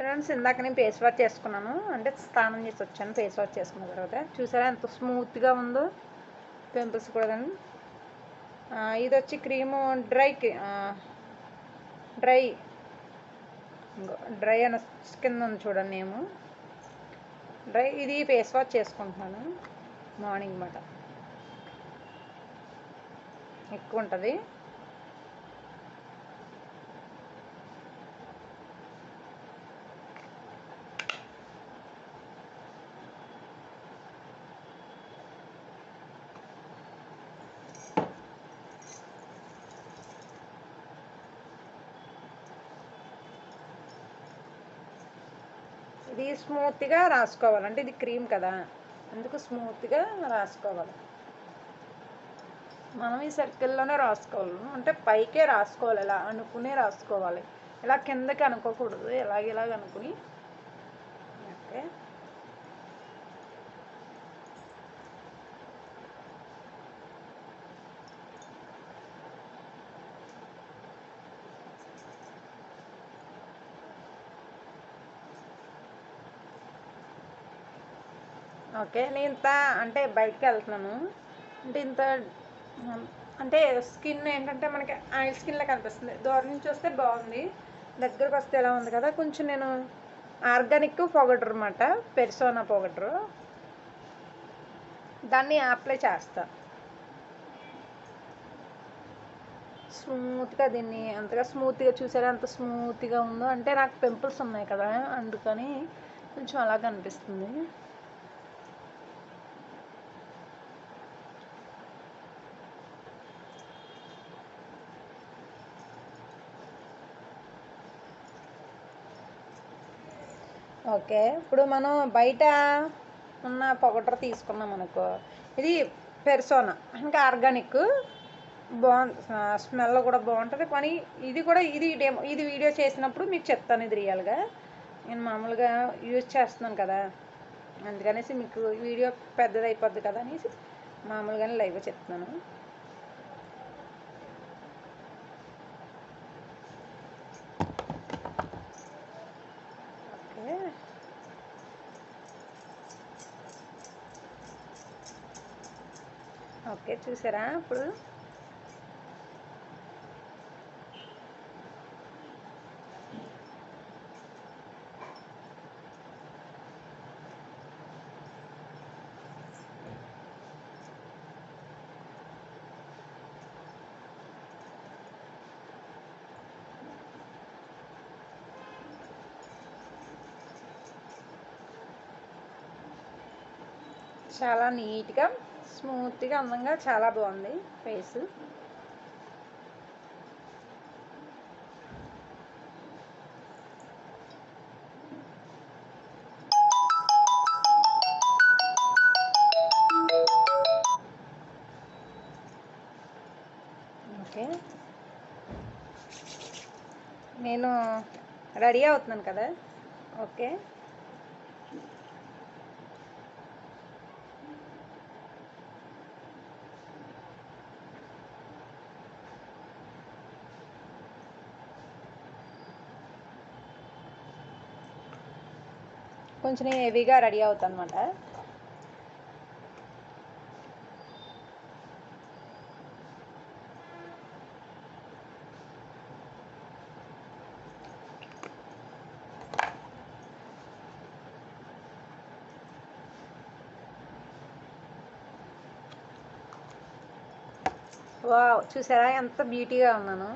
Friends, ఇందాక నేను face wash చేసుకున్నాను. అంటే స్నానం చేసి వచ్చాను. ఫేస్ వాష్ చేసుకున్న తర్వాత చూసారా ఎంత స్మూత్గా ఉందో, పింపుల్స్ కూడా. ఇది వచ్చి క్రీము డ్రై డ్రై అన్న కింద ఉంది చూడండి నేము డ్రై. ఇది ఫేస్ వాష్ చేసుకుంటున్నాను మార్నింగ్ మాట. ఎక్కువ ఉంటుంది. ఇది స్మూత్గా రాసుకోవాలంటే ఇది క్రీమ్ కదా, అందుకు స్మూత్గా రాసుకోవాలి. మనం ఈ సర్కిల్లోనే రాసుకోవాలి, అంటే పైకే రాసుకోవాలి. ఇలా అనుకునే రాసుకోవాలి, ఇలా కిందకి అనుకోకూడదు. ఇలాగ అనుకుని. Okay, okay. నేను ఇంత అంటే బయటకు వెళ్తున్నాను అంటే ఇంత అంటే స్కిన్ ఏంటంటే మనకి ఆయిల్ స్కిన్లా కనిపిస్తుంది. దూరం నుంచి వస్తే బాగుంది, దగ్గరకు వస్తే ఎలా ఉంది కదా. కొంచెం నేను ఆర్గానిక్ పౌడర్ అన్నమాట, పెర్సోనా పౌడరు, దాన్ని అప్లై చేస్తా స్మూత్గా. దీన్ని అంతగా స్మూత్గా చూసారా ఎంత స్మూత్గా ఉందో. అంటే నాకు పింపుల్స్ ఉన్నాయి కదా, అందుకని కొంచెం అలాగ అనిపిస్తుంది. ఓకే, ఇప్పుడు మనం బయట ఉన్న పౌడర్ తీసుకున్నాం అనుకో, ఇది పెర్సోనా ఇంకా ఆర్గానిక్, బాగుంది. స్మెల్ కూడా బాగుంటుంది. కానీ ఇది వీడియో చేసినప్పుడు మీకు చెప్తాను. ఇది రియల్గా నేను మామూలుగా యూజ్ చేస్తున్నాను కదా, అందుకనేసి మీకు వీడియో పెద్దది అయిపోద్ది కదా అనేసి మామూలుగానే లైవ్గా చెప్తున్నాను. ఓకే, ఓకే చూసారా ఇప్పుడు. చాలా నీట్గా స్మూత్గా అందంగా చాలా బాగుంది ఫేస్. ఓకే, నేను రెడీ అవుతున్నాను కదా. ఓకే, కొంచెం హెవీగా రెడీ అవుతాను అనమాట. వావ్, చూసారా ఎంత బ్యూటీగా ఉన్నాను.